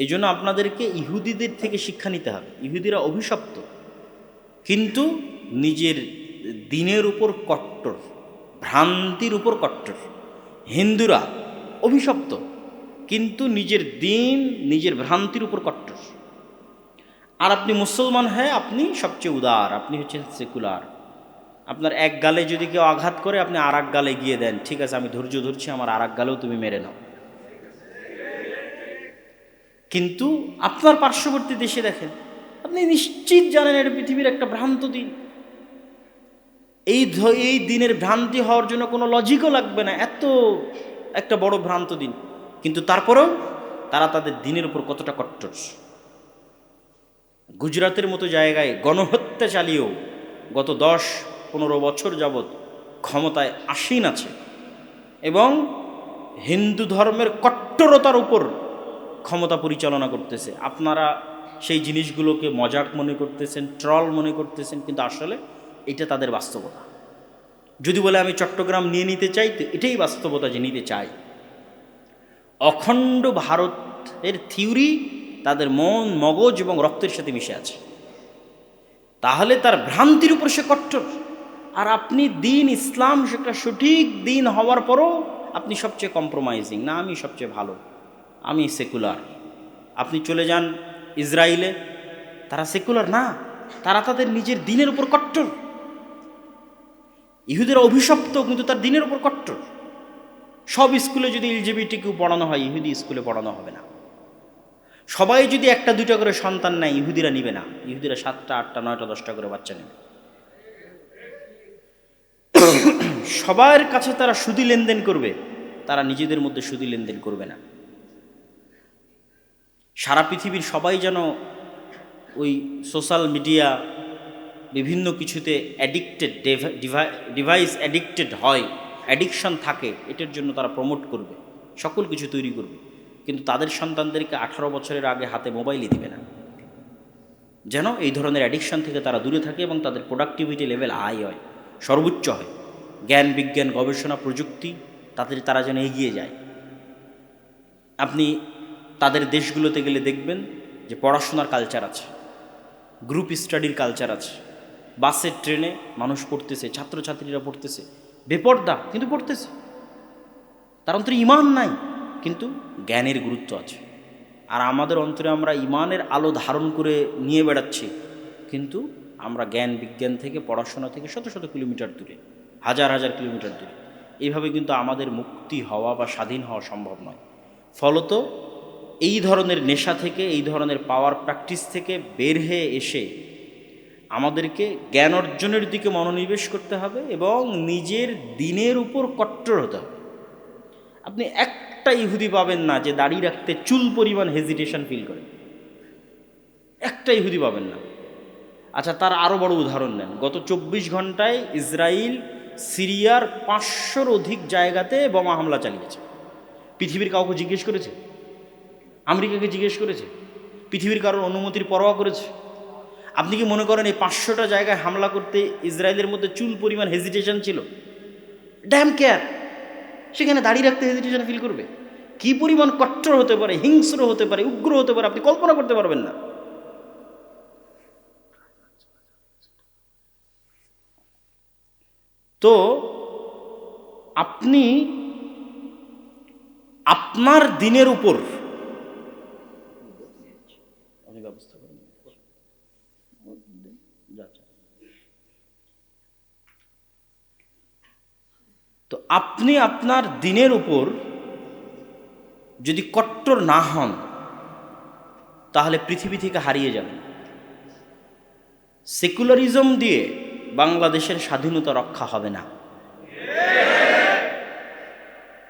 এই জন্য আপনাদেরকে ইহুদিদের থেকে শিক্ষা নিতে হবে। ইহুদিরা অভিশপ্ত, কিন্তু নিজের দিনের উপর কট্টর, ভ্রান্তির উপর কট্টর। হিন্দুরা অভিশপ্ত, কিন্তু নিজের দিন, নিজের ভ্রান্তির উপর কট্টর। আর আপনি মুসলমান, হ্যাঁ আপনি সবচেয়ে উদার, আপনি হচ্ছেন সেকুলার। আপনার এক গালে যদি কেউ আঘাত করে, আপনি আর এক গালে গিয়ে দেন, ঠিক আছে আমি ধৈর্য ধরছি, আমার আর এক গালেও তুমি মেরে নাও। কিন্তু আপনার পার্শ্ববর্তী দেশে দেখেন, আপনি নিশ্চিত জানেন এটা পৃথিবীর একটা ভ্রান্ত দিন। এই দিনের ভ্রান্তি হওয়ার জন্য কোনো লজিকও লাগবে না, এত একটা বড় ভ্রান্ত দিন, কিন্তু তারপরেও তারা তাদের দিনের উপর কতটা কট্টর। গুজরাতের মতো জায়গায় গণহত্যা চালিয়েও গত 10-15 বছর যাবৎ ক্ষমতায় আসীন আছে এবং হিন্দু ধর্মের কট্টরতার উপর ক্ষমতা পরিচালনা করতেছে। আপনারা সেই জিনিসগুলোকে মজাক মনে করতেছেন, ট্রল মনে করতেছেন, কিন্তু আসলে এটা তাদের বাস্তবতা। যদি বলে আমি চট্টগ্রাম নিয়ে নিতে চাই, তো এটাই বাস্তবতা যে নিতে চাই। অখণ্ড ভারতের থিওরি তাদের মন, মগজ এবং রক্তের সাথে মিশে আছে, তাহলে তার ভ্রান্তির উপর সে কট্টর। আর আপনি দিন ইসলাম, সেটা সঠিক দিন হওয়ার পরও আপনি সবচেয়ে কম্প্রোমাইজিং, না আমি সবচেয়ে ভালো, আমি সেকুলার। আপনি চলে যান ইসরায়েলে, তারা সেকুলার না, তারা তাদের নিজের দিনের উপর কট্টর। ইহুদিরা অভিশপ্ত, কিন্তু তার দিনের উপর কট্টর। সব স্কুলে যদি এলজিবিটিকিউ পড়ানো হয়, ইহুদি স্কুলে পড়ানো হবে না। সবাই যদি 1-2টা করে সন্তান নেয়, ইহুদিরা নিবে না। ইহুদিরা 7টা, 8টা, 9টা, 10টা করে বাচ্চা নেবে। সবার কাছে তারা সুদী লেনদেন করবে, তারা নিজেদের মধ্যে সুদী লেনদেন করবে না। সারা পৃথিবীর সবাই যেন ওই সোশ্যাল মিডিয়া বিভিন্ন কিছুতে অ্যাডিক্টেড, ডিভাইস অ্যাডিক্টেড হয়, অ্যাডিকশন থাকে, এটার জন্য তারা প্রমোট করবে, সকল কিছু তৈরি করবে, কিন্তু তাদের সন্তানদেরকে 18 বছরের আগে হাতে মোবাইলই দিবে না, যেন এই ধরনের অ্যাডিকশন থেকে তারা দূরে থাকে এবং তাদের প্রোডাক্টিভিটি লেভেল হাই হয়, সর্বোচ্চ হয়। জ্ঞান, বিজ্ঞান, গবেষণা, প্রযুক্তি তারা যেন এগিয়ে যায়। আপনি তাদের দেশগুলোতে গেলে দেখবেন যে পড়াশোনার কালচার আছে, গ্রুপ স্টাডির কালচার আছে। বাসে, ট্রেনে মানুষ পড়তেছে, ছাত্রছাত্রীরা পড়তেছে, বেপর্দা কিন্তু পড়তেছে। তার অন্তরে ইমান নাই, কিন্তু জ্ঞানের গুরুত্ব আছে। আর আমাদের অন্তরে আমরা ইমানের আলো ধারণ করে নিয়ে বেড়াচ্ছি, কিন্তু আমরা জ্ঞান, বিজ্ঞান থেকে, পড়াশোনা থেকে শত শত কিলোমিটার দূরে, হাজার হাজার কিলোমিটার দূরে। এইভাবে কিন্তু আমাদের মুক্তি হওয়া বা স্বাধীন হওয়া সম্ভব নয়। ফলত এই ধরনের নেশা থেকে, এই ধরনের পাওয়ার প্র্যাকটিস থেকে বের হয়ে এসে আমাদেরকে জ্ঞান অর্জনের দিকে মনোনিবেশ করতে হবে এবং নিজের দিনের উপর কট্টর হতে হবে। আপনি একটা ইহুদি পাবেন না যে দাড়ি রাখতে চুল পরিমাণ হেজিটেশন ফিল করে, একটা ইহুদি পাবেন না। আচ্ছা, তার আরও বড় উদাহরণ নেন। গত 24 ঘন্টায় ইসরায়েল সিরিয়ার 500-র অধিক জায়গাতে বোমা হামলা চালিয়েছে। পৃথিবীর কাউকে জিজ্ঞেস করেছে? আমেরিকাকে জিজ্ঞেস করেছে? পৃথিবীর কারোর অনুমতির পরোয়া করেছে? আপনি কি মনে করেন এই 500টা জায়গায় হামলা করতে ইসরায়েলের মধ্যে চুল পরিমাণ হেজিটেশন ছিল? ড্যাম কেয়ার, সেখানে দাঁড়িয়ে রাখতে হেজিটেশন ফিল করবে? কি পরিমাণ কট্টর হতে পারে, হিংস্র হতে পারে, উগ্র হতে পারে, আপনি কল্পনা করতে পারবেন না। তো আপনি আপনার দিনের উপর ব্যবস্থা করেন। তো আপনি আপনার দিনের উপর যদি কট্টর না হন, তাহলে পৃথিবী থেকে হারিয়ে যাবেন। সেকুলারিজম দিয়ে বাংলাদেশের স্বাধীনতা রক্ষা হবে না।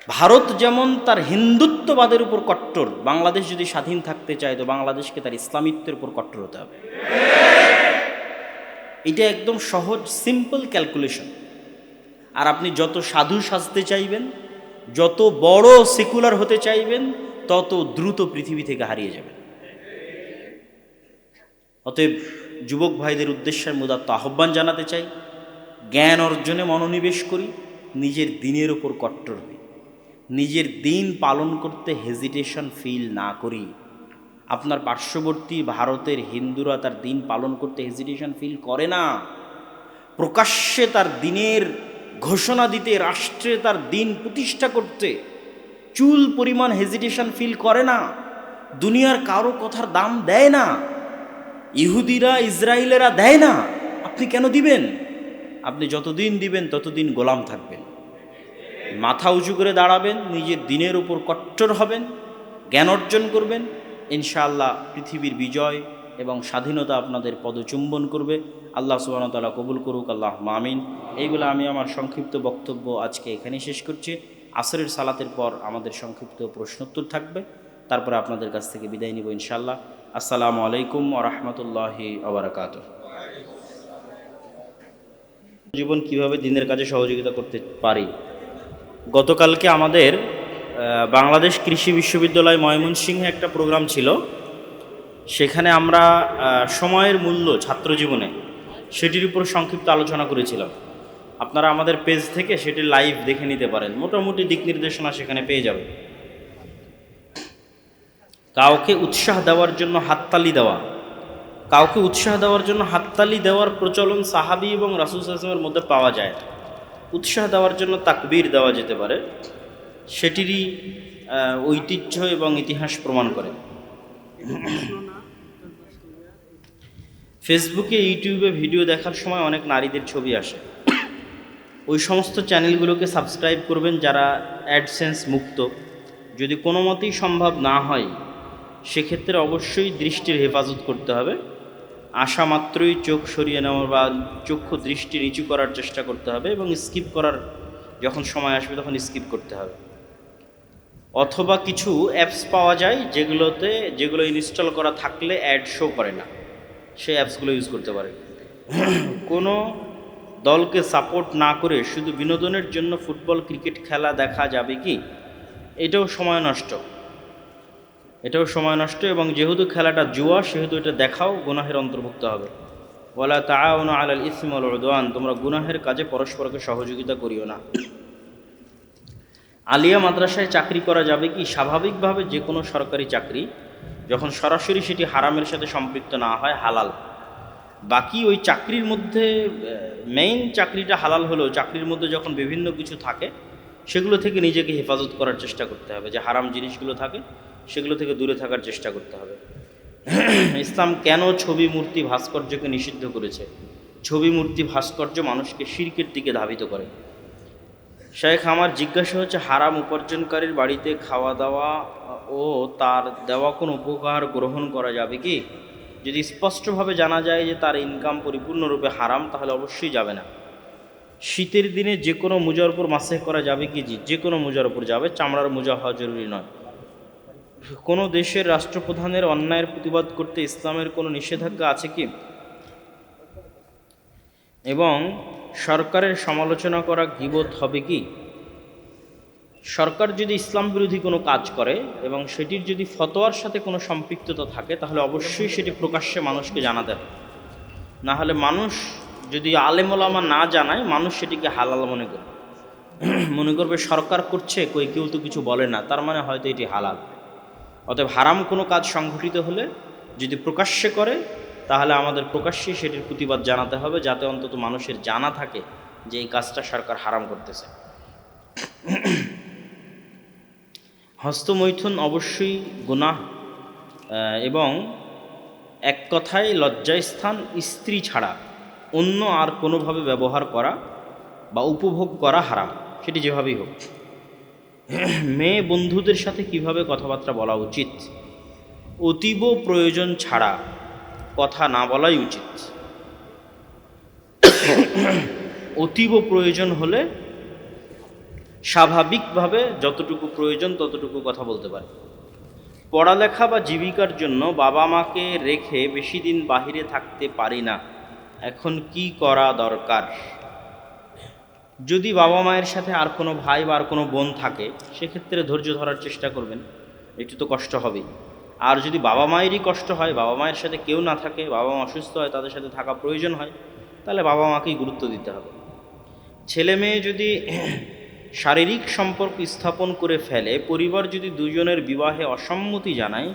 ভারত যেমন তার হিন্দুত্ববাদের উপর কট্টর, বাংলাদেশ যদি স্বাধীন থাকতে চায়, তো বাংলাদেশকে তার ইসলামিত্বের উপর কট্টর হতে হবে। এটা একদম সহজ, সিম্পল ক্যালকুলেশন। আর আপনি যত সাধু সাজতে চাইবেন, যত বড় সেকুলার হতে চাইবেন, তত দ্রুত পৃথিবী থেকে হারিয়ে যাবেন। অতএব যুবক ভাইদের উদ্দেশ্যে উদাত্ত আহ্বান জানাতে চাই, জ্ঞান অর্জনে মনোনিবেশ করি, নিজের দিনের উপর কট্টর হই, নিজের দিন পালন করতে হেজিটেশন ফিল না করি। আপনার পার্শ্ববর্তী ভারতের হিন্দুরা তার দিন পালন করতে হেজিটেশন ফিল করে না। প্রকাশ্যে তার দিনের ঘোষণা দিতে, রাষ্ট্রে তার দিন প্রতিষ্ঠা করতে চুল পরিমাণ হেজিটেশন ফিল করে না। দুনিয়ার কারো কথার দাম দেয় না। ইহুদিরা, ইসরায়েলেরা দেয় না, আপনি কেন দিবেন? আপনি যতদিন দিবেন ততদিন গোলাম থাকবেন। মাথা উঁচু করে দাঁড়াবেন, নিজের দিনের উপর কট্টর হবেন, জ্ঞান অর্জন করবেন, ইনশাআল্লাহ পৃথিবীর বিজয় এবং স্বাধীনতা আপনাদের পদচুম্বন করবে। আল্লাহ সুবহানাহু ওয়া তাআলা কবুল করুক, আল্লাহ আমিন। এইগুলো আমি আমার সংক্ষিপ্ত বক্তব্য আজকে এখানে শেষ করছি। আসরের সালাতের পর আমাদের সংক্ষিপ্ত প্রশ্নোত্তর থাকবে, তারপরে আপনাদের কাছ থেকে বিদায় নিব ইনশাআল্লাহ। আসসালামু আলাইকুম ওয়া রাহমাতুল্লাহি ওয়া বারাকাতুহু। জীবন কিভাবে দিনের কাজে সহযোগিতা করতে পারি? গতকালকে আমাদের বাংলাদেশ কৃষি বিশ্ববিদ্যালয় ময়মনসিংহে একটা প্রোগ্রাম ছিল। সেখানে আমরা সময়ের মূল্য ছাত্র জীবনে সেটির উপর সংক্ষিপ্ত আলোচনা করেছিলাম। আপনারা আমাদের পেজ থেকে সেটি লাইভ দেখে নিতে পারেন, মোটামুটি দিক নির্দেশনা সেখানে পেয়ে যাবেন। কাউকে উৎসাহ দেওয়ার জন্য হাততালি দেওয়া, কাউকে উৎসাহ দেওয়ার জন্য হাততালি দেওয়ার প্রচলন সাহাবী এবং রাসূল সাল্লাল্লাহু আলাইহি ওয়াসাল্লামের মধ্যে পাওয়া যায়। উৎসাহ দেওয়ার জন্য তাকবীর দেওয়া যেতে পারে, সেটিরই ঐতিহ্য এবং ইতিহাস প্রমাণ করে। ফেসবুকে, ইউটিউবে ভিডিও দেখার সময় অনেক নারীদের ছবি আসে। ওই সমস্ত চ্যানেলগুলোকে সাবস্ক্রাইব করবেন যারা অ্যাডসেন্স মুক্ত। যদি কোনো মতেই সম্ভব না হয় সেক্ষেত্রে অবশ্যই দৃষ্টির হেফাজত করতে হবে। আসা মাত্রই চোখ সরিয়ে নেওয়ার বা চক্ষু দৃষ্টি নিচু করার চেষ্টা করতে হবে এবং স্কিপ করার যখন সময় আসবে তখন স্কিপ করতে হবে। অথবা কিছু অ্যাপস পাওয়া যায় যেগুলো ইনস্টল করা থাকলে অ্যাড শো করে না, সেই অ্যাপসগুলো ইউজ করতে পারে। কোনো দলকে সাপোর্ট না করে শুধু বিনোদনের জন্য ফুটবল, ক্রিকেট খেলা দেখা যাবে কি? এটাও সময় নষ্ট এবং যেহেতু খেলাটা জুয়া সেহেতু এটা দেখাও গুনাহের অন্তর্ভুক্ত হবে। ওয়ালা তাআউনু আলাল ইসমি ওয়াল উদওয়ান, তোমরা গুনাহের কাজে পরস্পরকে সহযোগিতা করিও না। আলিয়া মাদ্রাসায় চাকরি করা যাবে কি? স্বাভাবিকভাবে যে কোনো সরকারি চাকরি যখন সরাসরি সেটি হারামের সাথে সম্পৃক্ত না হয় হালাল। বাকি ওই চাকরির মধ্যে মেইন চাকরিটা হালাল হলেও চাকরির মধ্যে যখন বিভিন্ন কিছু থাকে সেগুলো থেকে নিজেকে হেফাজত করার চেষ্টা করতে হবে। যে হারাম জিনিসগুলো থাকে সেগুলো থেকে দূরে থাকার চেষ্টা করতে হবে। ইসলাম কেন ছবি, মূর্তি, ভাস্কর্যকে নিষিদ্ধ করেছে? ছবি, মূর্তি, ভাস্কর্য মানুষকে শিরকের দিকে ধাবিত করে। শেখ, আমার জিজ্ঞাসা হচ্ছে, হারাম উপার্জনকারীর বাড়িতে খাওয়া দাওয়া ও তার দেওয়া কোনো উপহার গ্রহণ করা যাবে কি? যদি স্পষ্টভাবে জানা যায় যে তার ইনকাম পরিপূর্ণরূপে হারাম তাহলে অবশ্যই যাবে না। শীতের দিনে যে কোনো মোজার উপর মাসেহ করা যাবে কি? জি, যে কোনো মোজার উপর যাবে, চামড়ার মোজা হওয়া জরুরি নয়। কোনো দেশের রাষ্ট্রপ্রধানের অন্যায়ের প্রতিবাদ করতে ইসলামের কোনো নিষেধাজ্ঞা আছে কি? এবং সরকারের সমালোচনা করা গীবত হবে কি? সরকার যদি ইসলাম বিরোধী কোনো কাজ করে এবং সেটির যদি ফতোয়ার সাথে কোনো সম্পৃক্ততা থাকে তাহলে অবশ্যই সেটি প্রকাশ্যে মানুষকে জানাতে হবে। না হলে মানুষ যদি আলেম ওলামা না জানায়, মানুষ সেটিকে হালাল মনে করবে সরকার করছে, কেউ তো কিছু বলে না, তার মানে হয়তো এটি হালাল। অতএব হারাম কোনো কাজ সংঘটিত হলে যদি প্রকাশ্যে করে তাহলে আমাদের প্রকাশ্যে সেটির প্রতিবাদ জানাতে হবে, যাতে অন্তত মানুষের জানা থাকে যে এই কাজটা সরকার হারাম করতেছে। হস্তমৈথুন অবশ্যই গুনাহ এবং এক কথায় লজ্জাস্থান স্ত্রী ছাড়া অন্য আর কোনোভাবে ব্যবহার করা বা উপভোগ করা হারাম, সেটি যেভাবেই হোক। মেয়ে বন্ধুদের সাথে কিভাবে কথাবার্তা বলা উচিত? অতীব প্রয়োজন ছাড়া কথা না বলাই উচিত। অতীব প্রয়োজন হলে স্বাভাবিকভাবে যতটুকু প্রয়োজন ততটুকু কথা বলতে পারে। পড়ালেখা বা জীবিকার জন্য বাবা মাকে রেখে বেশি দিন বাহিরে থাকতে পারি না, এখন কি করা দরকার? যদি বাবা মায়ের সাথে আর কোনো ভাই বা আর কোনো বোন থাকে সেক্ষেত্রে ধৈর্য ধরার চেষ্টা করবেন, একটু তো কষ্ট হবেই। আর যদি বাবা মায়েরই কষ্ট হয়, বাবা মায়ের সাথে কেউ না থাকে, বাবা মা অসুস্থ হয়, তাদের সাথে থাকা প্রয়োজন হয়, তাহলে বাবা মাকেই গুরুত্ব দিতে হবে। ছেলে মেয়ে যদি শারীরিক সম্পর্ক স্থাপন করে ফেলে, পরিবার যদি দুজনের বিবাহে অসম্মতি জানায়,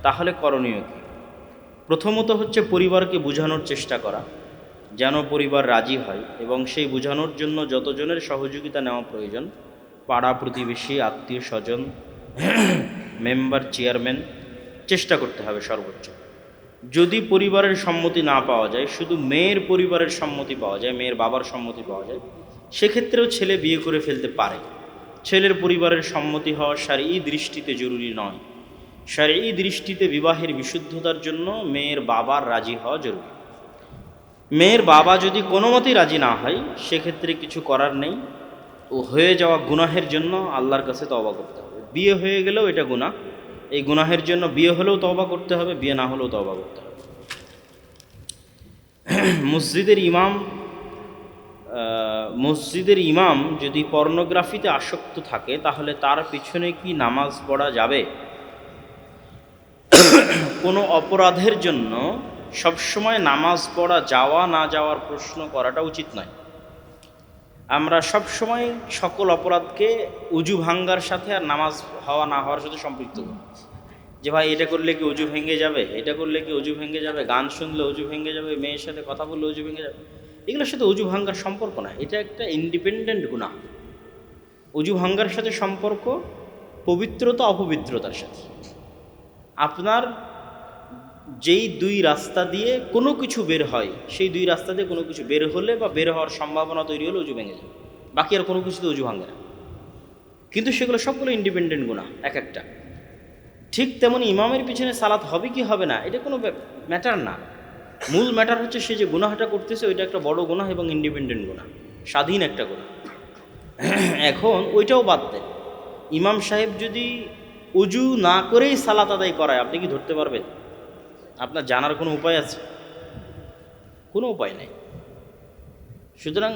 তাহলে করণীয় কী? প্রথমত হচ্ছে পরিবারকে বোঝানোর চেষ্টা করা, যেন পরিবার রাজি হয়, এবং সেই বোঝানোর জন্য যতজনের সহযোগিতা নেওয়া প্রয়োজন, পাড়া প্রতিবেশী, আত্মীয় স্বজন, মেম্বার, চেয়ারম্যান, চেষ্টা করতে হবে সর্বোচ্চ। যদি পরিবারের সম্মতি না পাওয়া যায়, শুধু মেয়ের পরিবারের সম্মতি পাওয়া যায়, মেয়ের বাবার সম্মতি পাওয়া যায়, সেক্ষেত্রেও ছেলে বিয়ে করে ফেলতে পারে। ছেলের পরিবারের সম্মতি হওয়া শারঈ দৃষ্টিতে জরুরি নয়। শারঈ দৃষ্টিতে বিবাহের বিশুদ্ধতার জন্য মেয়ের বাবার রাজি হওয়া জরুরি। মেয়ের বাবা যদি কোনো মতেই রাজি না হয়, সেক্ষেত্রে কিছু করার নেই। ও হয়ে যাওয়া গুনাহের জন্য আল্লাহর কাছে তওবা করতে হবে। বিয়ে হয়ে গেলেও এটা গুনাহ, এই গুনাহের জন্য বিয়ে হলেও তওবা করতে হবে, বিয়ে না হলেও তওবা করতে হবে। মসজিদের ইমাম যদি পর্নোগ্রাফিতে আসক্ত থাকে, তাহলে তার পিছনে কি নামাজ পড়া যাবে? কোনো অপরাধের জন্য সবসময় নামাজ পড়া যাওয়া না যাওয়ার প্রশ্ন করাটা উচিত নয়। আমরা সবসময় সকল অপরাধকে উজু ভাঙ্গার সাথে আর নামাজ হওয়া না হওয়ার সাথে সম্পৃক্ত করি, যে ভাই এটা করলে কি উজু ভেঙে যাবে, এটা করলে কি উজু ভেঙে যাবে, গান শুনলে উজু ভেঙে যাবে, মেয়ের সাথে কথা বললে উজু ভেঙে যাবে। এগুলোর সাথে উজু ভাঙ্গার সম্পর্ক না, এটা একটা ইন্ডিপেন্ডেন্ট গুনাহ। উজু ভাঙ্গার সাথে সম্পর্ক পবিত্রতা অপবিত্রতার সাথে। আপনার যেই দুই রাস্তা দিয়ে কোনো কিছু বের হয়, সেই দুই রাস্তা দিয়ে কোনো কিছু বের হলে বা বের হওয়ার সম্ভাবনা তৈরি হলে উজু ভেঙে যাবে, বাকি আর কোনো কিছুতে উজু ভাঙে না। কিন্তু সেগুলো সবগুলো ইন্ডিপেন্ডেন্ট গুনাহ এক একটা। ঠিক তেমনি ইমামের পিছনে সালাত হবে কি হবে না, এটা কোনো ম্যাটার না। মূল ম্যাটার হচ্ছে সে যে গুনাহটা করতেছে ওইটা একটা বড় গুনাহ এবং ইন্ডিপেন্ডেন্ট গুনাহ, স্বাধীন একটা গুনাহ। এখন ওইটাও বাদ দেন, ইমাম সাহেব যদি উজু না করেই সালাত আদায় করায়, আপনি কি ধরতে পারবেন? আপনার জানার কোনো উপায় আছে? কোনো উপায় নেই। সুতরাং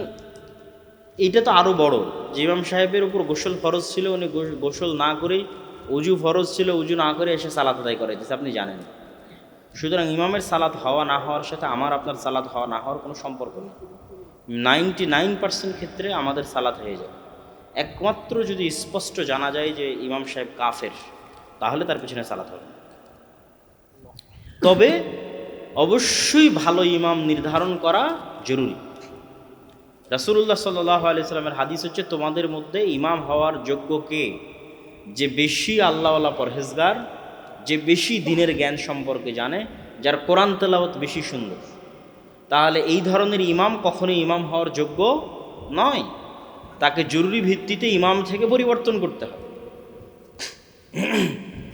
এইটা তো আরও বড়, যে ইমাম সাহেবের উপর গোসল ফরজ ছিল, উনি গোসল না করেই, উজু ফরজ ছিল, উজু না করে এসে সালাত আদায় করাইতেছে, আপনি জানেন। সুতরাং ইমামের সালাত হওয়া না হওয়ার সাথে আমার আপনার সালাত হওয়া না হওয়ার কোনো সম্পর্ক নেই। 99% ক্ষেত্রে আমাদের সালাত হয়ে যায়। একমাত্র যদি স্পষ্ট জানা যায় যে ইমাম সাহেব কাফের, তাহলে তার পিছনে সালাত হবে। তবে অবশ্যই ভালো ইমাম নির্ধারণ করা জরুরি। রাসূলুল্লাহ সাল্লাল্লাহু আলাইহি সাল্লামের হাদিস হচ্ছে, তোমাদের মধ্যে ইমাম হওয়ার যোগ্য কে? যে বেশি আল্লাহওয়ালা পরহেজগার, যে বেশি দ্বীনের জ্ঞান সম্পর্কে জানে, যার কোরআন তেলাওয়াত বেশি সুন্দর। তাহলে এই ধরনের ইমাম কখনোই ইমাম হওয়ার যোগ্য নয়, তাকে জরুরি ভিত্তিতে ইমাম থেকে পরিবর্তন করতে হবে।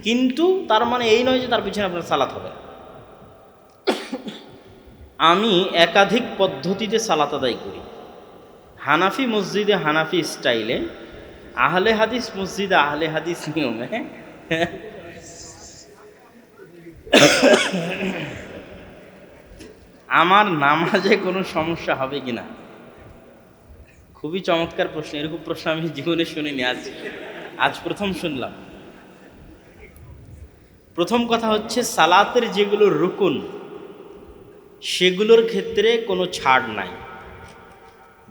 কিন্তু তার মানে এই নয় যে তার পিছনে আপনার সালাত হবে। আমি একাধিক পদ্ধতিতে সালাত আদায় করি। হানাফি মসজিদে হানাফি স্টাইলে, আহলে হাদিস মসজিদে আহলে হাদিস নিয়মে। আমার নামাজে কোনো সমস্যা হবে কিনা? খুবই চমৎকার প্রশ্ন। এরকম প্রশ্ন আমি জীবনে শুনিনি, আজ প্রথম শুনলাম। প্রথম কথা হচ্ছে, সালাতের যেগুলো রুকুন সেগুলোর ক্ষেত্রে কোনো ছাড় নাই।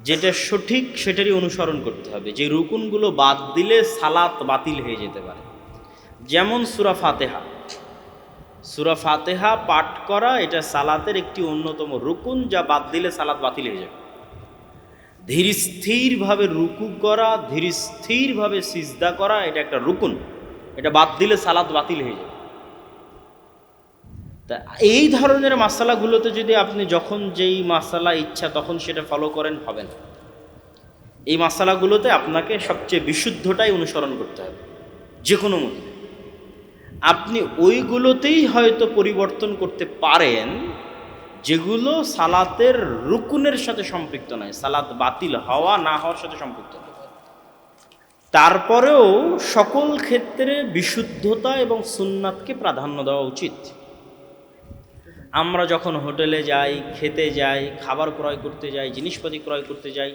যেটা সঠিক সেটারই অনুসরণ করতে হবে। যে রুকুনগুলো বাদ দিলে সালাত বাতিল হয়ে যেতে পারে, যেমন সূরা ফাতিহা। সূরা ফাতিহা পাঠ করা এটা সালাতের একটি অন্যতম রুকুন, যা বাদ দিলে সালাত বাতিল হয়ে যাবে। ধীর স্থিরভাবে রুকু করা, ধীর স্থিরভাবে সিজদা করা, এটা একটা রুকুন, এটা বাদ দিলে সালাত বাতিল হয়ে যাবে। তা এই ধরনের মাসালাগুলোতে যদি আপনি যখন যেই মাসালা ইচ্ছা তখন সেটা ফলো করেন, হবে না। এই মাসালাগুলোতে আপনাকে সবচেয়ে বিশুদ্ধটাই অনুসরণ করতে হবে যে কোনো মতে। আপনি ওইগুলোতেই হয়তো পরিবর্তন করতে পারেন যেগুলো সালাতের রুকুনের সাথে সম্পৃক্ত নয়, সালাত বাতিল হওয়া না হওয়ার সাথে সম্পৃক্ত নয়। তারপরেও সকল ক্ষেত্রে বিশুদ্ধতা এবং সুন্নাতকে প্রাধান্য দেওয়া উচিত। আমরা যখন হোটেলে যাই, খেতে যাই, খাবার ক্রয় করতে যাই, জিনিসপাতি ক্রয় করতে যাই,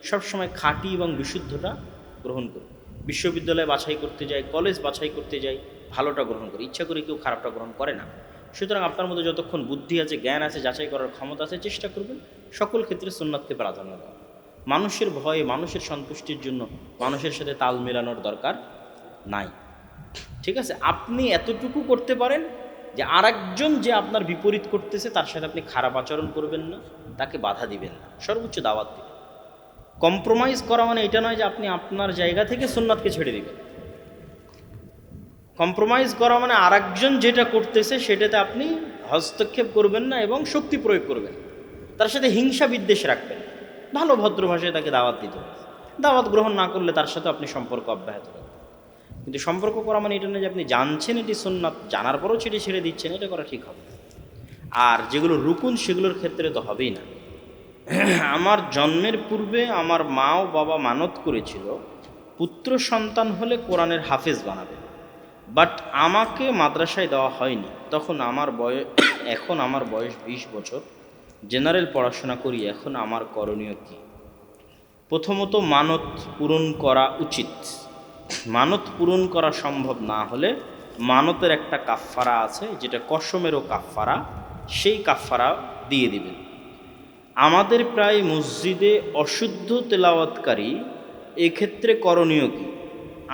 সবসময় খাঁটি এবং বিশুদ্ধটা গ্রহণ করি। বিশ্ববিদ্যালয় বাছাই করতে যাই, কলেজ বাছাই করতে যাই, ভালোটা গ্রহণ করি। ইচ্ছা করে কেউ খারাপটা গ্রহণ করে না। সুতরাং আপনার মধ্যে যতক্ষণ বুদ্ধি আছে, জ্ঞান আছে, যাচাই করার ক্ষমতা আছে, চেষ্টা করবেন সকল ক্ষেত্রে সুন্নাতকে প্রাধান্য দেওয়া। মানুষের ভয়ে, মানুষের সন্তুষ্টির জন্য মানুষের সাথে তাল মেলানোর দরকার নাই। ঠিক আছে, আপনি এতটুকু করতে পারেন যে আরেকজন যে আপনার বিপরীত করতেছে তার সাথে আপনি খারাপ আচরণ করবেন না, তাকে বাধা দিবেন না, সর্বোচ্চ দাওয়াত দিবেন। কম্প্রোমাইজ করা মানে এটা নয় যে আপনি আপনার জায়গা থেকে সুন্নাতকে ছেড়ে দিবেন। কম্প্রোমাইজ করা মানে আরেকজন যেটা করতেছে সেটাতে আপনি হস্তক্ষেপ করবেন না এবং শক্তি প্রয়োগ করবেন, তার সাথে হিংসা বিদ্বেষ রাখবেন, ভালো ভদ্র ভাষায় তাকে দাওয়াত দিতে হবে। দাওয়াত গ্রহণ না করলে তার সাথে আপনি সম্পর্ক অব্যাহত রাখবেন। কিন্তু সম্পর্ক করা মানে এটা না যে আপনি জানছেন এটি সুন্নাত, জানার পরও ছেড়ে ছেড়ে দিচ্ছেন, এটা করা ঠিক হবে। আর যেগুলো রুকুন সেগুলোর ক্ষেত্রে তো হবেই না। আমার জন্মের পূর্বে আমার মা ও বাবা মানত করেছিল পুত্র সন্তান হলে কোরআনের হাফেজ বানাবে, বাট আমাকে মাদ্রাসায় দেওয়া হয়নি। তখন এখন আমার বয়স 20 বছর, জেনারেল পড়াশোনা করি, এখন আমার করণীয় কি? প্রথমত মানত পূরণ করা উচিত। মানত পূরণ করা সম্ভব না হলে মানতের একটা কাফফারা আছে, যেটা কসমেরও কাফফারা, সেই কাফফারা দিয়ে দিবেন। আমাদের প্রায় মসজিদে অশুদ্ধ তেলাওয়াতকারী, এক্ষেত্রে করণীয় কি?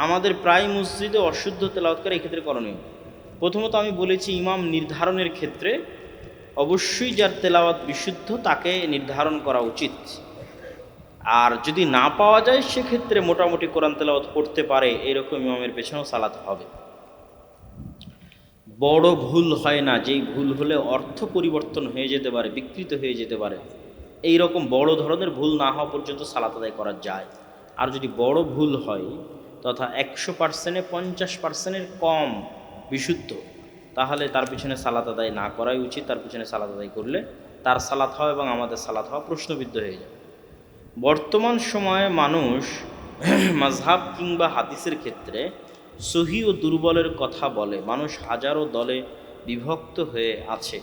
আমাদের প্রায় মসজিদে অশুদ্ধ তেলাওয়াতকারী, এক্ষেত্রে করণীয়। প্রথমত আমি বলেছি ইমাম নির্ধারণের ক্ষেত্রে অবশ্যই যার তেলাওয়াত বিশুদ্ধ তাকে নির্ধারণ করা উচিত। আর যদি না পাওয়া যায় সেক্ষেত্রে মোটামুটি কোরআন তেলাওয়াত পড়তে পারে এরকম ইমামের পেছনেও সালাত হবে। বড় ভুল হয় না, যেই ভুল হলে অর্থ পরিবর্তন হয়ে যেতে পারে, বিকৃত হয়ে যেতে পারে, এই রকম বড় ধরনের ভুল না হওয়া পর্যন্ত সালাত আদায় করা যায়। আর যদি বড় ভুল হয় তথা 100%-এ 50%-এর কম বিশুদ্ধ, তাহলে তার পিছনে সালাত আদায় না করাই উচিত। তার পিছনে সালাত আদায় করলে তার সালাত হওয়া এবং আমাদের সালাত হওয়া প্রশ্নবিদ্ধ হয়ে যায়। বর্তমান সময়ে মানুষ মাযহাব কিংবা হাদিসের ক্ষেত্রে সহি ও দুর্বলের কথা বলে। মানুষ হাজারো দলে বিভক্ত হয়ে আছে।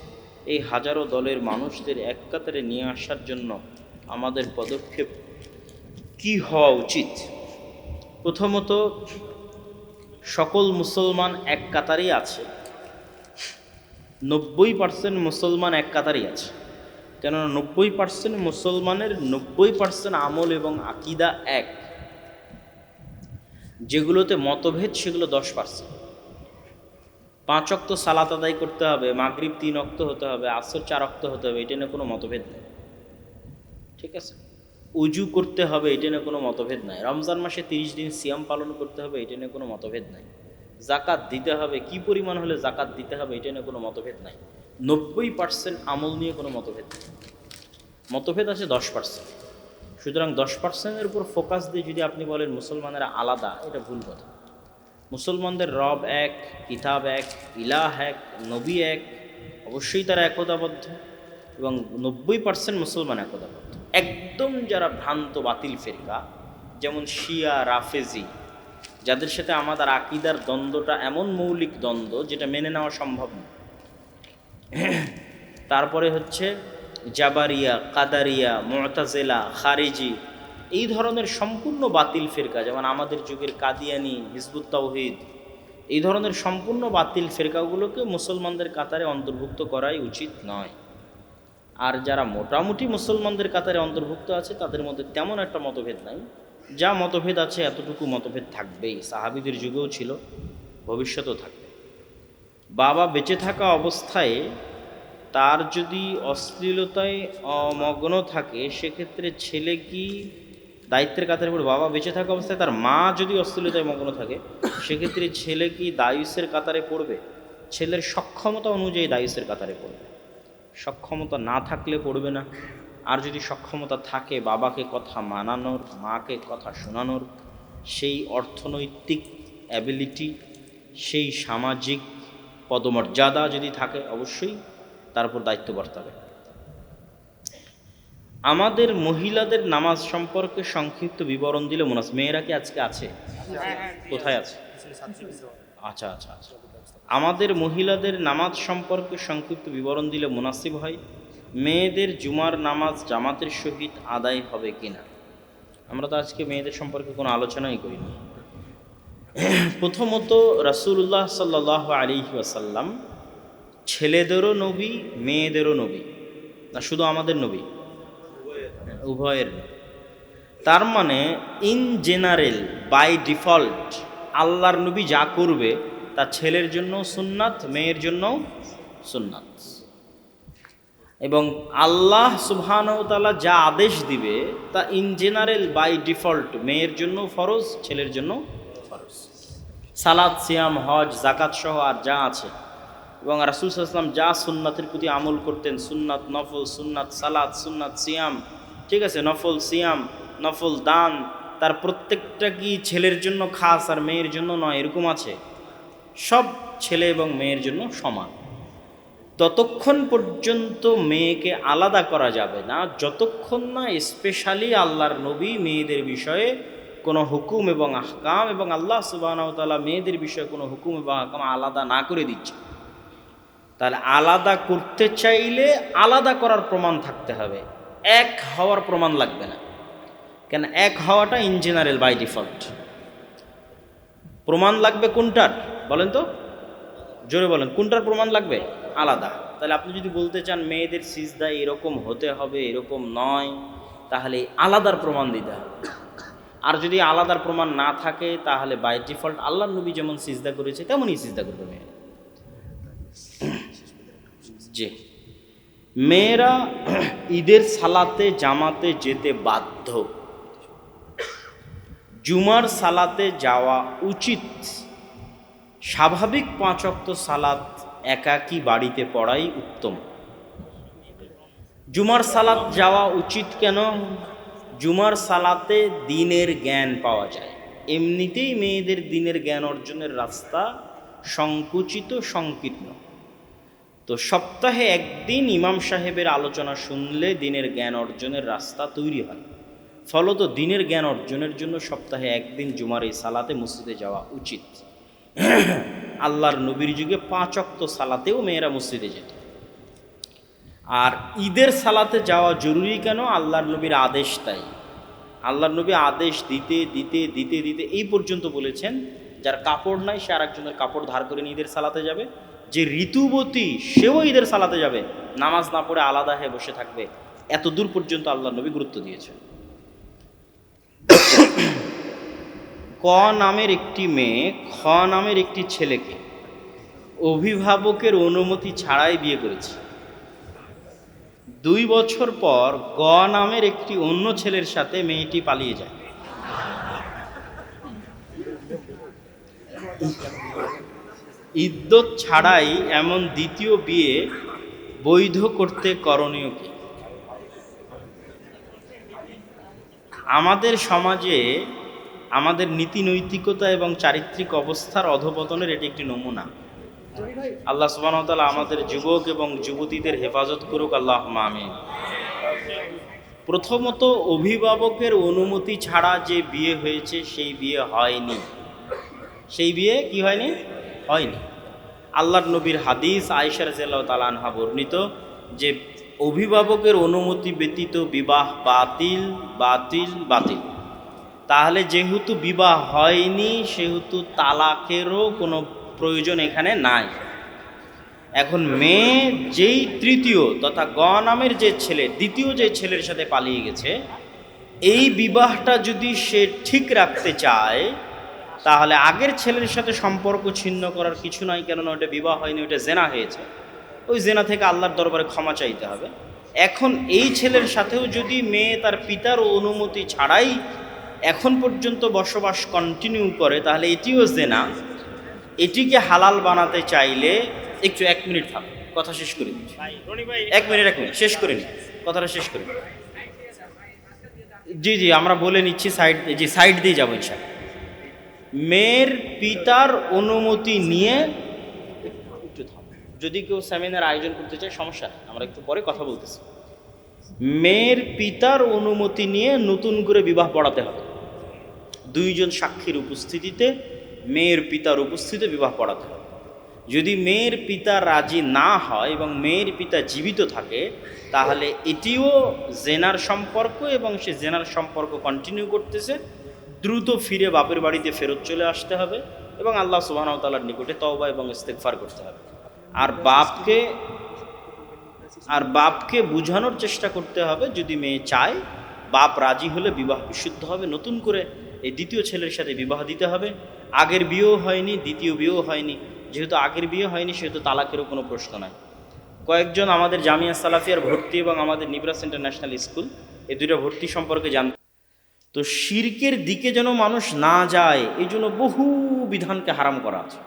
এই হাজারো দলের মানুষদের এক কাতারে নিয়ে আসার জন্য আমাদের পদক্ষেপ কি হওয়া উচিত? প্রথমত, সকল মুসলমান এক কাতারেই আছে। 90% মুসলমান এক কাতারেই আছে। কেননা 90% মুসলমানের 90% আমল এবং আকিদা এক। যেগুলোতে মতভেদ সেগুলো 10%। 5 ওয়াক্ত সালাত আদায় করতে হবে, মাগরিব 3 ওয়াক্ত হতে হবে, আসর 4 ওয়াক্ত হতে হবে, এটা নিয়ে কোনো মতভেদ নেই। ঠিক আছে? উজু করতে হবে, এটা নিয়ে কোনো মতভেদ নাই। রমজান মাসে 30 দিন সিয়াম পালন করতে হবে, এটা নিয়ে কোনো মতভেদ নাই। জাকাত দিতে হবে, কি পরিমাণ হলে জাকাত দিতে হবে, এটা নিয়ে কোনো মতভেদ নাই। 90% আমল নিয়ে কোনো মতভেদ নেই। মতভেদ আছে 10%। সুতরাং 10%-এর উপর ফোকাস দিয়ে যদি আপনি বলেন মুসলমানেরা আলাদা, এটা ভুল কথা। মুসলমানদের রব এক, কিতাব এক, ইলাহ এক, নবী এক, অবশ্যই তারা একতাবদ্ধ এবং 90% মুসলমান একতাবদ্ধ। একদম যারা ভ্রান্ত বাতিল ফেরকা, যেমন শিয়া, রাফেজি, যাদের সাথে আমাদের আকিদার দ্বন্দ্বটা এমন মৌলিক দ্বন্দ্ব যেটা মেনে নেওয়া সম্ভব না। তারপরে হচ্ছে জাবারিয়া, কাদারিয়া, মুতাজিলা, খারিজি, এই ধরনের সম্পূর্ণ বাতিল ফেরকা, যেমন আমাদের যুগের কাদিয়ানি, হিজবুত তাওহীদ, এই ধরনের সম্পূর্ণ বাতিল ফেরকাগুলোকে মুসলমানদের কাতারে অন্তর্ভুক্ত করাই উচিত নয়। আর যারা মোটামুটি মুসলমানদের কাতারে অন্তর্ভুক্ত আছে তাদের মধ্যে তেমন একটা মতভেদ নাই। যা মতভেদ আছে এতটুকু মতভেদ থাকবেই, সাহাবীদের যুগেও ছিল, ভবিষ্যতেও থাকবে। বাবা বেঁচে থাকা অবস্থায় তার যদি অশ্লীলতায় মগ্ন থাকে সেক্ষেত্রে ছেলে কি দায়িত্বের কাতারে পড়বে? বাবা বেঁচে থাকা অবস্থায় তার মা যদি অশ্লীলতায় মগ্ন থাকে সেক্ষেত্রে ছেলে কি দায়ুসের কাতারে পড়বে? ছেলের সক্ষমতা অনুযায়ী দায়ুসের কাতারে পড়বে। সক্ষমতা না থাকলে পড়বে না। আর যদি সক্ষমতা থাকে বাবাকে কথা মানানোর, মাকে কথা শোনানোর, সেই অর্থনৈতিক অ্যাবিলিটি, সেই সামাজিক পদমর্যাদা যদি থাকে, অবশ্যই তার উপর দায়িত্ব বর্তাবে। আমাদের মহিলাদের নামাজ সম্পর্কে সংক্ষিপ্ত বিবরণ দিলে মুনাসিব। মেয়েরা কি আজকে আছে? কোথায় আছে? আচ্ছা আচ্ছা আচ্ছা। আমাদের মহিলাদের নামাজ সম্পর্কে সংক্ষিপ্ত বিবরণ দিলে মুনাসিব হয়। মেয়েদের জুমার নামাজ জামাতের সহিত আদায় হবে কিনা? আমরা তো আজকে মেয়েদের সম্পর্কে কোনো আলোচনাই করিনি। প্রথমত, রাসূলুল্লাহ সাল্লাল্লাহু আলাইহি ওয়াসাল্লাম ছেলেদেরও নবী, মেয়েদেরও নবী, না শুধু আমাদের নবী? উভয়ের। তার মানে ইন জেনারেল, বাই ডিফল্ট, আল্লাহর নবী যা করবে তা ছেলের জন্য সুন্নাত, মেয়ের জন্য সুন্নাত। এবং আল্লাহ সুবহানাহু ওয়া তাআলা যা আদেশ দিবে তা ইন জেনারেল বাই ডিফল্ট মেয়ের জন্য ফরজ, ছেলের জন্য ফরজ। সালাত, সিয়াম, হজ, যাকাত সহ আর যা আছে, এবং রাসূল সাল্লাল্লাহু আলাইহি ওয়াসাল্লাম যা সুন্নাতের প্রতি আমল করতেন, সুন্নাত নফল, সুন্নাত সালাত, সুন্নাত সিয়াম, ঠিক আছে, নফল সিয়াম, নফল দান, তার প্রত্যেকটা কি ছেলের জন্য খাস আর মেয়ের জন্য নয়, এরকম আছে? সব ছেলে এবং মেয়ের জন্য সমান। ততক্ষণ পর্যন্ত মেয়েকে আলাদা করা যাবে না যতক্ষণ না স্পেশালি আল্লাহর নবী মেয়েদের বিষয়ে কোনো হুকুম এবং আহকাম, এবং আল্লাহ সুবহানাহু ওয়া তাআলা মেয়েদের বিষয়ে কোনো হুকুম এবং আহকাম আলাদা না করে দিচ্ছে। তাহলে আলাদা করতে চাইলে আলাদা করার প্রমাণ থাকতে হবে, এক হওয়ার প্রমাণ লাগবে না। কেন? এক হওয়াটা ইন জেনারেল বাই ডিফল্ট। প্রমাণ লাগবে কোনটার বলেন তো, জোরে বলেন, কোনটার প্রমাণ লাগবে? আলাদা। তাহলে আপনি যদি বলতে চান মেয়েদের সিজদা এরকম হতে হবে, এরকম নয়, তাহলে আলাদার প্রমাণ দিতে হবে। আর যদি আলাদার প্রমাণ না থাকে তাহলে বাই ডিফল্ট আল্লাহর নবী যেমন সিজদা করেছে তেমনই সিজদা করবে মেয়েরা। জি, মেয়েরা ঈদের সালাতে জামাতে যেতে বাধ্য, জুমার সালাতে যাওয়া উচিত। স্বাভাবিক 5 ওয়াক্ত সালাত একাকী বাড়িতে পড়াই উত্তম। জুমার সালাত যাওয়া উচিত কেন? জুমার সালাতে দিনের জ্ঞান পাওয়া যায়। এমনিতেই মেয়েদের দিনের জ্ঞান অর্জনের রাস্তা সংকুচিত, সংকীর্ণ। তো সপ্তাহে একদিন ইমাম সাহেবের আলোচনা শুনলে দিনের জ্ঞান অর্জনের রাস্তা তৈরি হয়। ফলত দিনের জ্ঞান অর্জনের জন্য সপ্তাহে একদিন জুমার এই সালাতে মসজিদে যাওয়া উচিত। আল্লাহর নবীর যুগে 5 ওয়াক্ত সালাতেও মেয়েরা মসজিদে যেত। আর ঈদের সালাতে যাওয়া জরুরি কেন? আল্লাহর নবীর আদেশ তাই। আল্লাহর নবী আদেশ দিতে দিতে দিতে দিতে এই পর্যন্ত বলেছেন, যার কাপড় নাই সে আরেকজনের কাপড় ধার করে নিয়ে ঈদের সালাতে যাবে, যে ঋতুবতী সেও ঈদের সালাতে যাবে, নামাজ না পড়ে আলাদা হয়ে বসে থাকবে। এত দূর পর্যন্ত আল্লাহর নবী গুরুত্ব দিয়েছেন। ক নামের একটি মেয়ে খ নামের একটি ছেলেকে অভিভাবকের অনুমতি ছাড়াই বিয়ে করেছে। 2 বছর পর গ নামের একটি অন্য ছেলের সাথে মেয়েটি পালিয়ে যায়। ইদ্যত ছাড়াই এমন দ্বিতীয় বিয়ে বৈধ করতে করণীয় কি? আমাদের সমাজে আমাদের নীতি নৈতিকতা এবং চারিত্রিক অবস্থার অধপতনের এটি একটি নমুনা। আল্লাহ সুবহানাহু ওয়া তাআলা আমাদের যুবক এবং যুবতীদের হেফাজত করুক, আল্লাহুম্মা আমিন। প্রথমত, অভিভাবকের অনুমতি ছাড়া যে বিয়ে হয়েছে সেই বিয়ে হয়নি। সেই বিয়ে কি হয়নি? হয়নি। আল্লাহর নবীর হাদিস আয়েশা রাদিয়াল্লাহু তাআলা আনহা বর্ণিত যে অভিভাবকের অনুমতি ব্যতীত বিবাহ বাতিল বাতিল বাতিল। তাহলে যেহেতু বিবাহ হয়নি সেহেতু তালাকেরও কোনো প্রয়োজন এখানে নাই। এখন মেয়ে যেই তৃতীয় তথা গ নামের যে ছেলে দ্বিতীয় যে ছেলের সাথে পালিয়ে গেছে, এই বিবাহটা যদি সে ঠিক রাখতে চায় তাহলে আগের ছেলের সাথে সম্পর্ক ছিন্ন করার কিছু নাই। কেননা ওটা বিবাহ হয়নি, ওটা জেনা হয়েছে। ওই জেনা থেকে আল্লাহর দরবারে ক্ষমা চাইতে হবে। এখন এই ছেলের সাথেও যদি মেয়ে তার পিতার অনুমতি ছাড়াই এখন পর্যন্ত বসবাস কন্টিনিউ করে তাহলে এটিও জেনা। এটিকে হালাল বানাতে চাইলে একটু 1 মিনিট থাক, কথা শেষ করে দিচ্ছি। 1 মিনিট শেষ করে নি, কথাটা শেষ করে। জি জি, আমরা বলে নিচ্ছি, সাইড দিয়ে যাবো ইনশাআল্লাহ। মেয়ের পিতার অনুমতি নিয়ে একটু থাক, যদি কেউ সেমিনার আয়োজন করতে চায় সমস্যা নেই, আমরা একটু পরে কথা বলতেছি। মেয়ের পিতার অনুমতি নিয়ে নতুন করে বিবাহ পড়াতে হবে। 2 জন সাক্ষীর উপস্থিতিতে মেয়ের পিতার উপস্থিতিতে বিবাহ পড়াতে হবে। যদি মেয়ের পিতা রাজি না হয় এবং মেয়ের পিতা জীবিত থাকে তাহলে এটিও জেনার সম্পর্ক এবং সে জেনার সম্পর্ক কন্টিনিউ করতেছে। দ্রুত ফিরে বাপের বাড়িতে ফেরত চলে আসতে হবে এবং আল্লাহ সুবহানাহু ওয়া তাআলার নিকটে তওবা এবং ইস্তেগফার করতে হবে। আর বাপকে বোঝানোর চেষ্টা করতে হবে, যদি মেয়ে চায়, বাপ রাজি হলে বিবাহ বিশুদ্ধ হবে। নতুন করে এই দ্বিতীয় ছেলের সাথে বিবাহ দিতে হবে। আগের বিয়েও হয়নি, দ্বিতীয় বিয়েও হয়নি। যেহেতু আগের বিয়ে হয়নি সেহেতু তালাকেরও কোনো প্রশ্ন নাই। কয়েকজন আমাদের জামিয়া সালাফিয়ার ভর্তি এবং আমাদের নিবরাস ইন্টারন্যাশনাল স্কুল, এই দুইটা ভর্তি সম্পর্কে জান। তো শিরকের দিকে যেন মানুষ না যায় এই জন্য বহু বিধানকে হারাম করা আছে।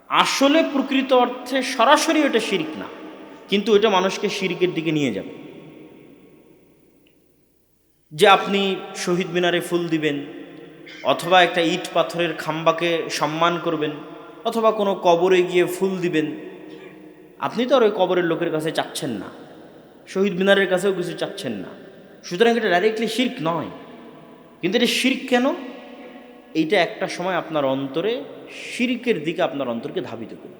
আসলে প্রকৃত অর্থে সরাসরি ওটা শিরক না, কিন্তু ওটা মানুষকে শিরকের দিকে নিয়ে যাবে। যে আপনি শহীদ মিনারে ফুল দিবেন, অথবা একটা ইট পাথরের খাম্বাকে সম্মান করবেন, অথবা কোনো কবরে গিয়ে ফুল দিবেন, আপনি তো আর ওই কবরের লোকের কাছে চাচ্ছেন না, শহীদ মিনারের কাছেও কিছু চাচ্ছেন না। সুতরাং এটা ডাইরেক্টলি শিরক নয়। কিন্তু এটা শিরক কেন? এইটা একটা সময় আপনার অন্তরে শিরকের দিকে আপনার অন্তরকে ধাবিত করবে।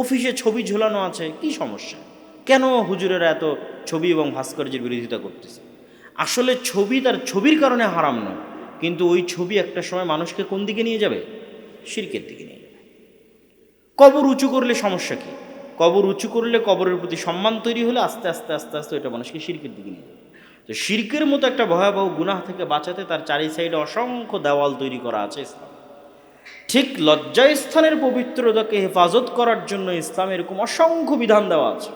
অফিসে ছবি ঝোলানো আছে, কি সমস্যা? কেন হুজুরেরা এত ছবি এবং ভাস্কর্যের বিরোধিতা করতেছে? আসলে ছবি তার ছবির কারণে হারাম নয়, কিন্তু ওই ছবি একটা সময় মানুষকে কোন দিকে নিয়ে যাবে? শিরকের দিকে নিয়ে যাবে। কবর উঁচু করলে সমস্যা কি? কবর উঁচু করলে কবরের প্রতি সম্মান তৈরি হলে আস্তে আস্তে আস্তে আস্তে ওইটা মানুষকে শিরকের দিকে নিয়ে যাবে। তো শিরকের মতো একটা ভয়াবহ গুনাহ থেকে বাঁচাতে তার চারি সাইডে অসংখ্য দেওয়াল তৈরি করা আছে ইসলাম। ঠিক লজ্জাস্থানের পবিত্রতাকে হেফাজত করার জন্য ইসলাম এরকম অসংখ্য বিধান দেওয়া আছে।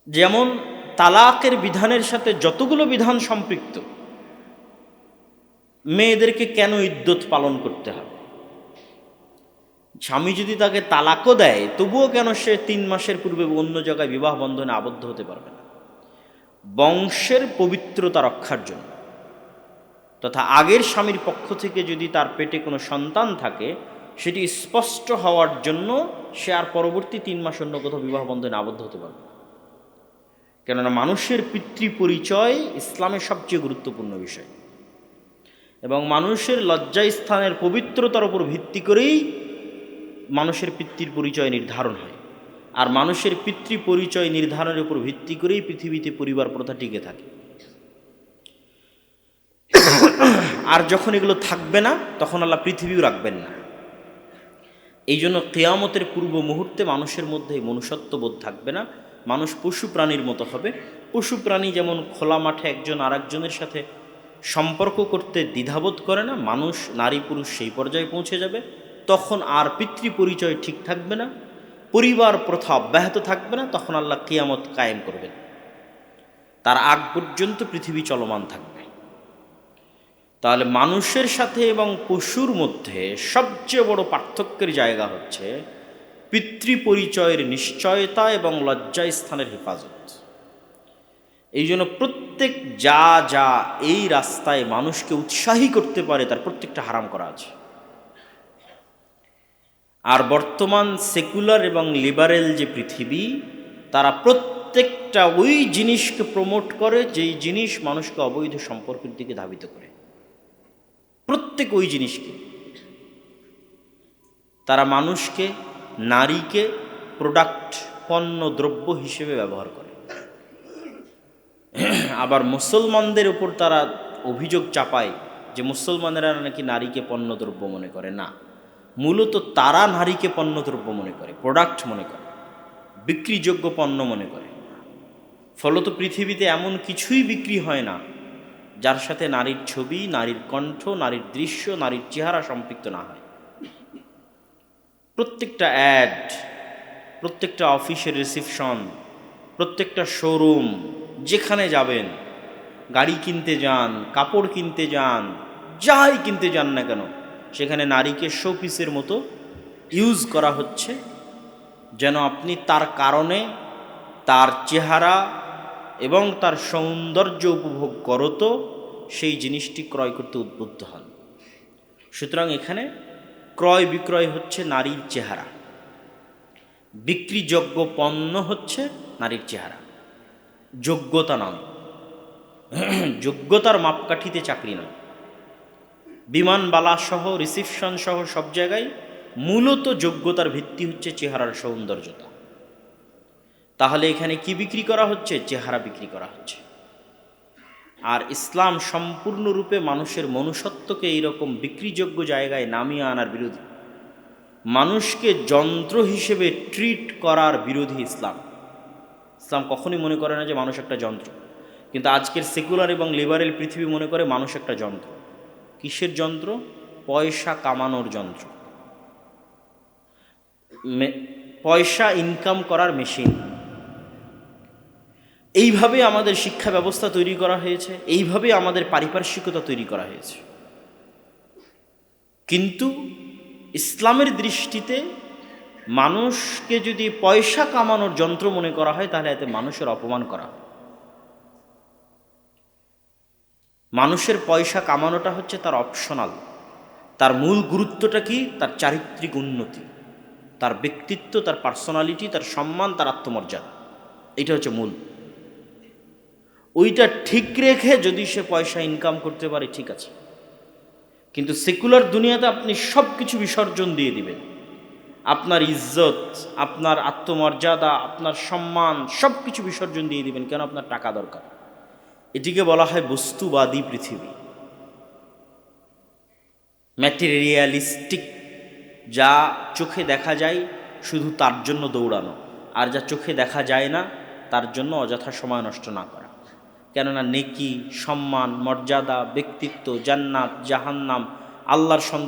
যেমন তালাকের বিধানের সাথে যতগুলো বিধান সম্পৃক্ত, মেয়েদেরকে কেন ইদ্যত পালন করতে হবে? স্বামী যদি তাকে তালাকও দেয় তবুও কেন সে 3 মাসের পূর্বে অন্য জায়গায় বিবাহ বন্ধনে আবদ্ধ হতে পারবে না? বংশের পবিত্রতা রক্ষার জন্য, তথা আগের স্বামীর পক্ষ থেকে যদি তার পেটে কোনো সন্তান থাকে সেটি স্পষ্ট হওয়ার জন্য সে আর পরবর্তী 3 মাস অন্য কোথাও বিবাহ বন্ধনে আবদ্ধ হতে পারবে না। কেননা মানুষের পিতৃ পরিচয় ইসলামের সবচেয়ে গুরুত্বপূর্ণ বিষয়, এবং মানুষের লজ্জাস্থানের পবিত্রতার উপর ভিত্তি করেই মানুষের পিতৃর পরিচয় নির্ধারণ হয়। আর মানুষের পিতৃ পরিচয় নির্ধারণের উপর ভিত্তি করেই পৃথিবীতে পরিবার প্রথা টিকে থাকে। আর যখন এগুলো থাকবে না তখন আল্লাহ পৃথিবীও রাখবেন না। এই জন্য কিয়ামতের পূর্ব মুহূর্তে মানুষের মধ্যে মনুষ্যত্ববোধ থাকবে না, মানুষ পশু প্রাণীর মতো হবে। পশু প্রাণী যেমন খোলা মাঠে একজন আরেকজনের সাথে সম্পর্ক করতে দ্বিধাবোধ করে না, মানুষ নারী পুরুষ সেই পর্যায়ে পৌঁছে যাবে। তখন আর পিতৃ পরিচয় ঠিক থাকবে না, পরিবার প্রথা অব্যাহত থাকবে না, তখন আল্লাহ কিয়ামত কায়েম করবেন। তার আগ পর্যন্ত পৃথিবী চলমান থাকবে। তাহলে মানুষের সাথে এবং পশুর মধ্যে সবচেয়ে বড় পার্থক্যের জায়গা হচ্ছে পিতৃ পরিচয়ের নিশ্চয়তা এবং লজ্জাস্থানের হেফাজত। এই জন্য প্রত্যেক যা যা এই রাস্তায় মানুষকে উৎসাহী করতে পারে তার প্রত্যেকটা হারাম করা আছে। আর বর্তমান সেকুলার এবং লিবারেল যে পৃথিবী, তারা প্রত্যেকটা ওই জিনিসকে প্রমোট করে যেই জিনিস মানুষকে অবৈধ সম্পর্কের দিকে ধাবিত করে। প্রত্যেক ওই জিনিসকে তারা মানুষকে, নারীকে প্রোডাক্ট, পণ্য দ্রব্য হিসেবে ব্যবহার করে। আবার মুসলমানদের উপর তারা অভিযোগ চাপায় যে মুসলমানেরা নাকি নারীকে পণ্যদ্রব্য মনে করে। না, মূলত তারা নারীকে পণ্যদ্রব্য মনে করে, প্রোডাক্ট মনে করে, বিক্রিযোগ্য পণ্য মনে করে। ফলত পৃথিবীতে এমন কিছুই বিক্রি হয় না যার সাথে নারীর ছবি, নারীর কণ্ঠ, নারীর দৃশ্য, নারীর চেহারা সম্পৃক্ত না হয়। প্রত্যেকটা অ্যাড, প্রত্যেকটা অফিসের রিসিপশন, প্রত্যেকটা শোরুম, যেখানে যাবেন, গাড়ি কিনতে যান, কাপড় কিনতে যান, যাই কিনতে যান না কেন, সেখানে নারীকে শোপিসের মতো ইউজ করা হচ্ছে, যেন আপনি তার কারণে তার চেহারা এবং তার সৌন্দর্য উপভোগ করত সেই জিনিসটি ক্রয় করতে উদ্বুদ্ধ হন। সুতরাং এখানে ক্রয় বিক্রয় হচ্ছে নারীর চেহারা, বিক্রিযোগ্য পণ্য হচ্ছে নারীর চেহারা, যোগ্যতা নয়। যোগ্যতার মাপকাঠিতে চাকরি নয়। বিমানবালা সহ, রিসিপশন সহ সব জায়গায় মূলত যোগ্যতার ভিত্তি হচ্ছে চেহারার সৌন্দর্যতা। তাহলে এখানে কি বিক্রি করা হচ্ছে? চেহারা বিক্রি করা হচ্ছে। আর ইসলাম সম্পূর্ণরূপে মানুষের মনুষ্যত্বকে এইরকম বিক্রিযোগ্য জায়গায় নামিয়ে আনার বিরোধী, মানুষকে যন্ত্র হিসেবে ট্রিট করার বিরোধী ইসলাম। ইসলাম কখনোই মনে করে না যে মানুষ একটা যন্ত্র, কিন্তু আজকের সেকুলার এবং লিবারেল পৃথিবী মনে করে মানুষ একটা যন্ত্র। কিসের যন্ত্র? পয়সা কামানোর যন্ত্র, পয়সা ইনকাম করার মেশিন। এইভাবে আমাদের শিক্ষা ব্যবস্থা তৈরি করা হয়েছে, এইভাবে আমাদের পারিপার্শ্বিকতা তৈরি করা হয়েছে। কিন্তু ইসলামের দৃষ্টিতে মানুষকে যদি পয়সা কামানোর যন্ত্র মনে করা হয়, তাহলে এতে মানুষের অপমান করা হয়। মানুষের পয়সা কামানোটা হচ্ছে তার অপশনাল, তার মূল গুরুত্বটা কি? তার চারিত্রিক উন্নতি, তার ব্যক্তিত্ব, তার পার্সোনালিটি, তার সম্মান, তার আত্মমর্যাদা, এটা হচ্ছে মূল। ওইটা ঠিক রেখে যদি সে পয়সা ইনকাম করতে পারে, ঠিক আছে। কিন্তু সেকুলার দুনিয়াতে আপনি সব কিছু বিসর্জন দিয়ে দিবেন, আপনার ইজ্জত, আপনার আত্মমর্যাদা, আপনার সম্মান সব কিছু বিসর্জন দিয়ে দিবেন। কেন? আপনার টাকা দরকার। এটিকে বলা হয় বস্তুবাদী পৃথিবী, ম্যাটেরিয়ালিস্টিক। যা চোখে দেখা যায় শুধু তার জন্য দৌড়ানো, আর যা চোখে দেখা যায় না তার জন্য অযথা সময় নষ্ট না করা। কেননা নেকি, সম্মান, মর্যাদা, ব্যক্তিত্ব, জান্নাত, জাহান্নাম, আল্লাহর